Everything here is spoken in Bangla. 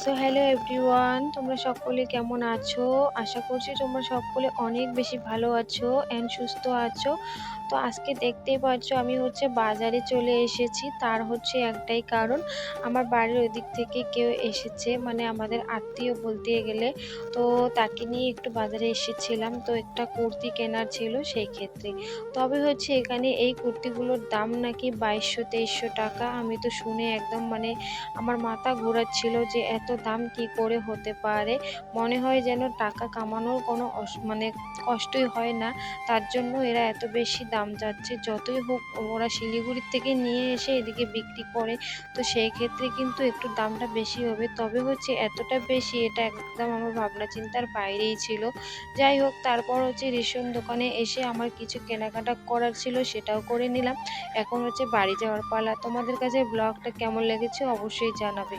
সো হ্যালো এভরিওয়ান, তোমরা সকলে কেমন আছো? আশা করছি তোমরা সকলে অনেক বেশি ভালো আছো অ্যান্ড সুস্থ আছো। তো আজকে দেখতেই পাচ্ছ আমি বাজারে চলে এসেছি। তার একটাই কারণ, আমার বাড়ির ওদিক থেকে কেউ এসেছে, মানে আমাদের আত্মীয় বলতে গেলে। তো তাকে নিয়ে একটু বাজারে এসেছিলাম, তো একটা কুর্তি কেনার ছিল সেই ক্ষেত্রে। তবে এখানে এই কুর্তিগুলোর দাম নাকি 2200-2300 টাকা। আমি তো শুনে একদম আমার মাথা ঘোরাচ্ছিল যে এত দাম কি করে হতে পারে। মনে হয় যেন টাকা কামানোর কোনো কষ্টই হয় না, তার জন্য এরা এত বেশি দাম যাচ্ছে। যতই হোক ওরা শিলিগুড়ির থেকে নিয়ে এসে এদিকে বিক্রি করে, তো সেই ক্ষেত্রে কিন্তু একটু দামটা বেশি হবে। তবে এতটা বেশি, এটা একদম আমার ভাবনা চিন্তার বাইরেই ছিল। যাই হোক, তারপর রেশন দোকানে এসে আমার কিছু কেনাকাটা করার ছিল, সেটাও করে নিলাম। এখন বাড়ি যাওয়ার পালা। তোমাদের কাছে ব্লগটা কেমন লেগেছে অবশ্যই জানাবে।